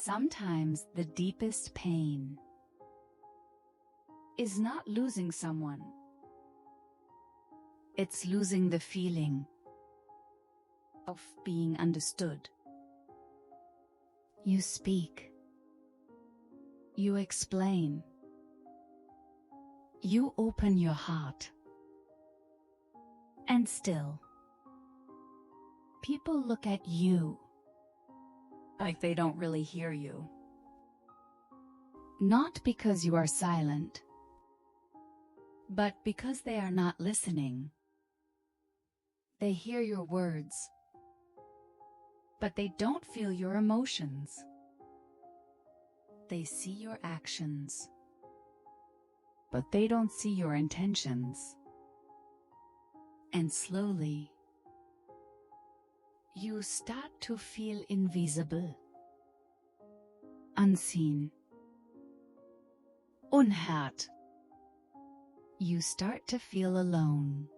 Sometimes the deepest pain is not losing someone. It's losing the feeling of being understood. You speak. You explain. You open your heart. And still, people look at you like they don't really hear you. Not because you are silent, but because they are not listening. They hear your words, but they don't feel your emotions. They see your actions, but they don't see your intentions. And slowly, you start to feel invisible, unseen, unheard. You start to feel alone,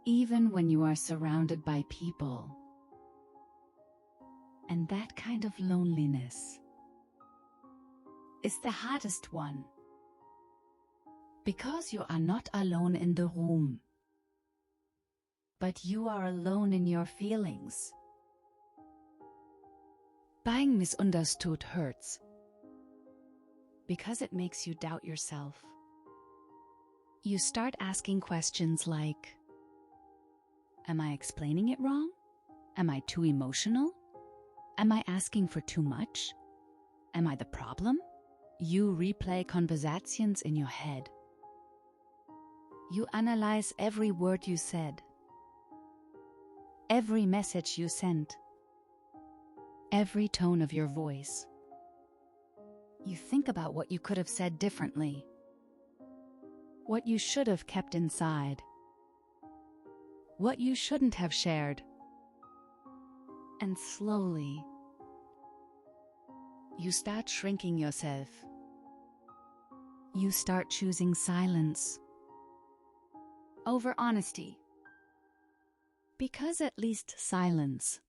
even when you are surrounded by people. And that kind of loneliness is the hardest one, because you are not alone in the room, but you are alone in your feelings. Being misunderstood hurts, because it makes you doubt yourself. You start asking questions like, am I explaining it wrong? Am I too emotional? Am I asking for too much? Am I the problem? You replay conversations in your head. You analyze every word you said, every message you sent, every tone of your voice. You think about what you could have said differently, what you should have kept inside, what you shouldn't have shared. And slowly, you start shrinking yourself. You start choosing silence over honesty, because at least silence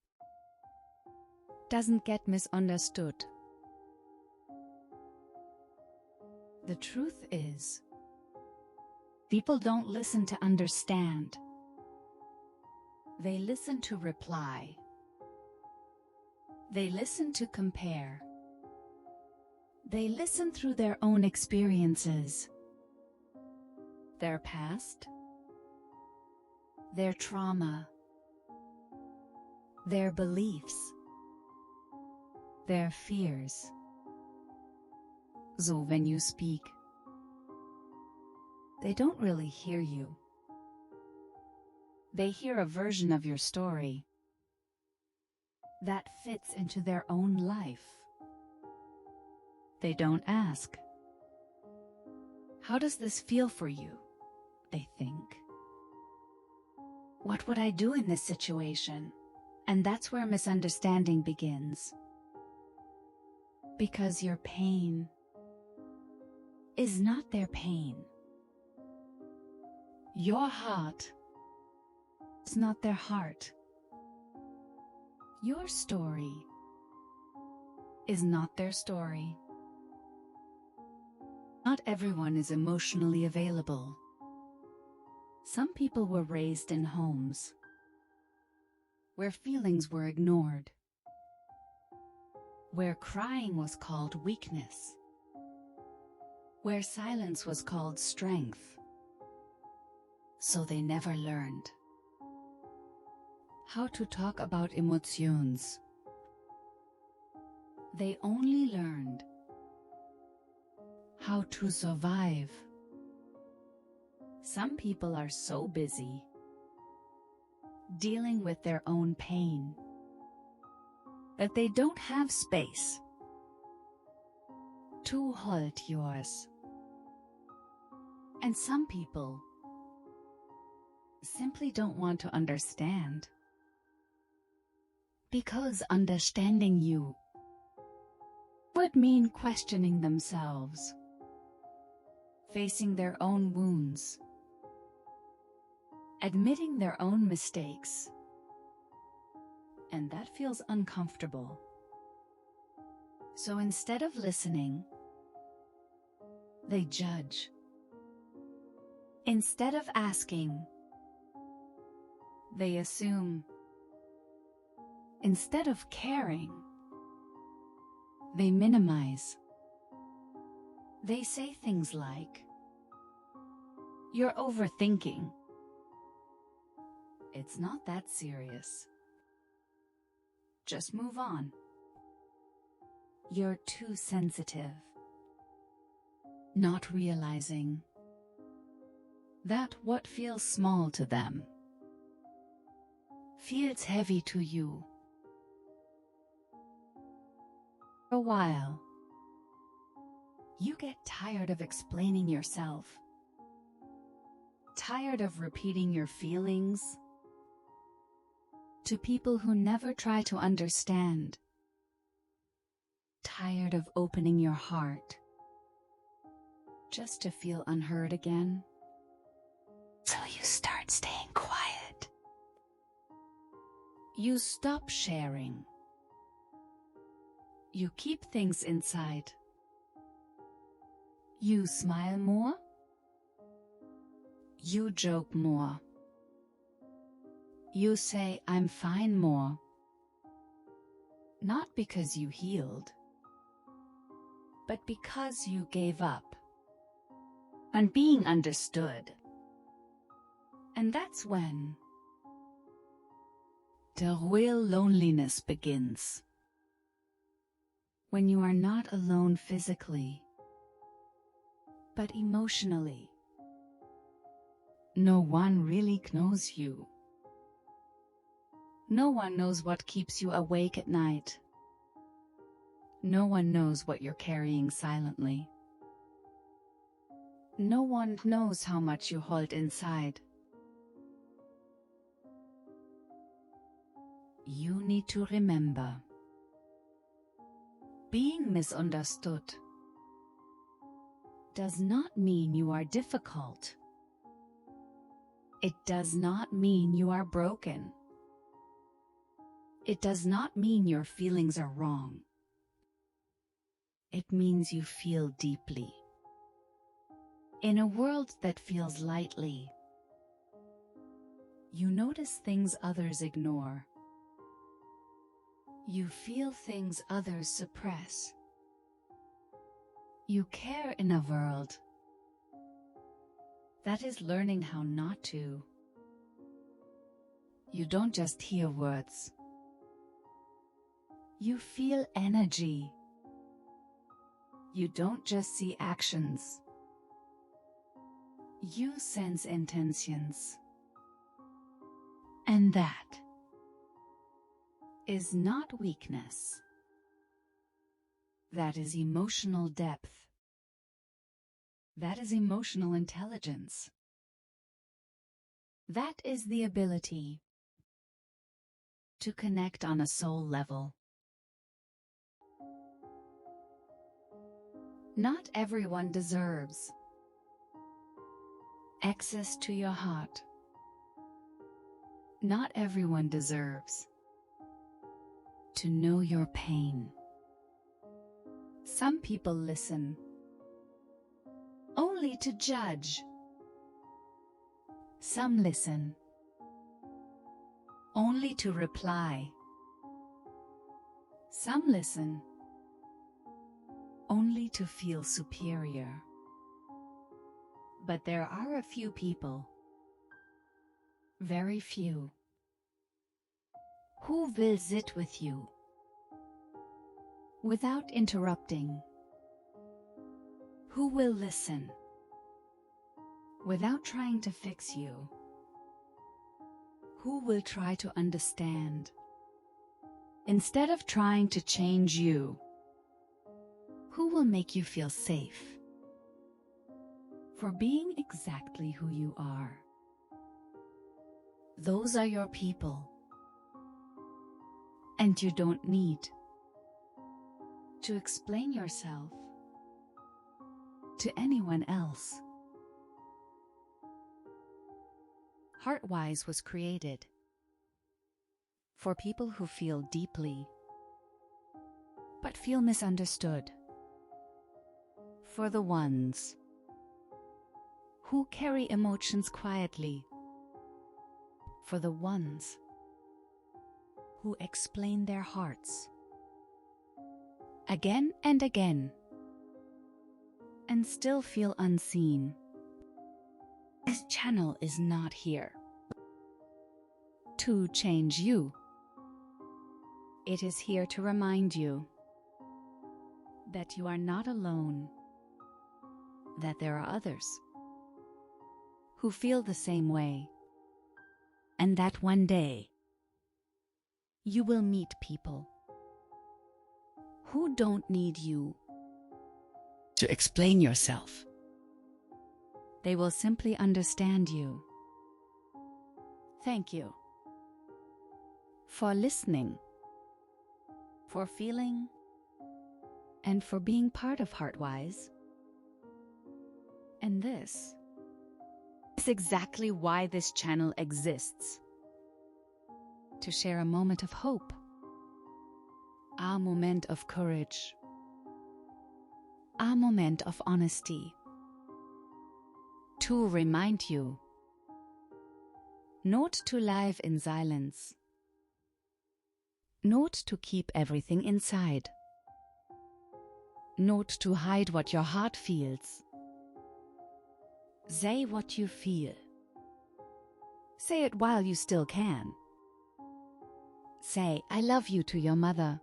doesn't get misunderstood. The truth is, people don't listen to understand. They listen to reply. They listen to compare. They listen through their own experiences, their past, their trauma, their beliefs, their fears. So when you speak, they don't really hear you. They hear a version of your story that fits into their own life. They don't ask, how does this feel for you? They think, what would I do in this situation? And that's where misunderstanding begins. Because your pain is not their pain. Your heart is not their heart. Your story is not their story. Not everyone is emotionally available. Some people were raised in homes where feelings were ignored, where crying was called weakness, where silence was called strength. So they never learned how to talk about emotions. They only learned how to survive. Some people are so busy dealing with their own pain that they don't have space to hold yours. And some people simply don't want to understand, because understanding you would mean questioning themselves, facing their own wounds, admitting their own mistakes. And that feels uncomfortable. So instead of listening, they judge. Instead of asking, they assume. Instead of caring, they minimize. They say things like, "You're overthinking. It's not that serious. Just move on. You're too sensitive." Not realizing that what feels small to them feels heavy to you. For a while, you get tired of explaining yourself, tired of repeating your feelings to people who never try to understand, tired of opening your heart just to feel unheard again. So you start staying quiet. You stop sharing. You keep things inside. You smile more. You joke more. You say, "I'm fine" more. Not because you healed, but because you gave up on being understood. And that's when the real loneliness begins. When you are not alone physically, but emotionally. No one really knows you. No one knows what keeps you awake at night. No one knows what you're carrying silently. No one knows how much you hold inside. You need to remember, being misunderstood does not mean you are difficult. It does not mean you are broken. It does not mean your feelings are wrong. It means you feel deeply. In a world that feels lightly, you notice things others ignore. You feel things others suppress. You care in a world that is learning how not to. You don't just hear words. You feel energy. You don't just see actions. You sense intentions. And that is not weakness. That is emotional depth. That is emotional intelligence. That is the ability to connect on a soul level. Not everyone deserves access to your heart. Not everyone deserves to know your pain. Some people listen only to judge. Some listen only to reply. Some listen only to feel superior. But there are a few people, very few, who will sit with you without interrupting, who will listen without trying to fix you, who will try to understand instead of trying to change you, who will make you feel safe for being exactly who you are. Those are your people. And you don't need to explain yourself to anyone else. HeartWise was created for people who feel deeply, but feel misunderstood. For the ones who carry emotions quietly. For the ones who explain their hearts again and again and still feel unseen. This channel is not here to change you. It is here to remind you that you are not alone, that there are others who feel the same way, and that one day you will meet people who don't need you to explain yourself. They will simply understand you. Thank you for listening, for feeling, and for being part of HeartWise. And this is exactly why this channel exists. To share a moment of hope, a moment of courage, a moment of honesty. To remind you not to live in silence, not to keep everything inside, not to hide what your heart feels. Say what you feel. Say it while you still can. Say, I love you to your mother.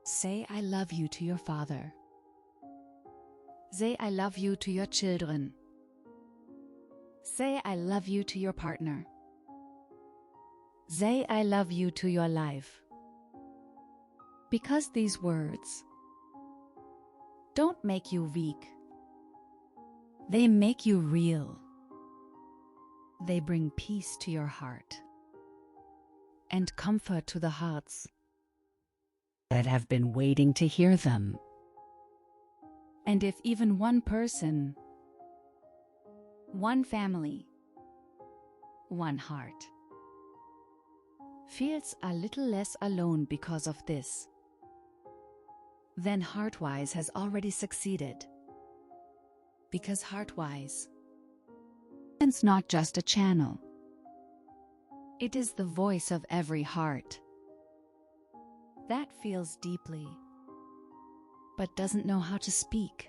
Say, I love you to your father. Say, I love you to your children. Say, I love you to your partner. Say, I love you to your life. Because these words don't make you weak. They make you real. They bring peace to your heart and comfort to the hearts that have been waiting to hear them. And if even one person, one family, one heart feels a little less alone because of this, then HeartWise has already succeeded. Because HeartWise is not just a channel. It is the voice of every heart that feels deeply, but doesn't know how to speak.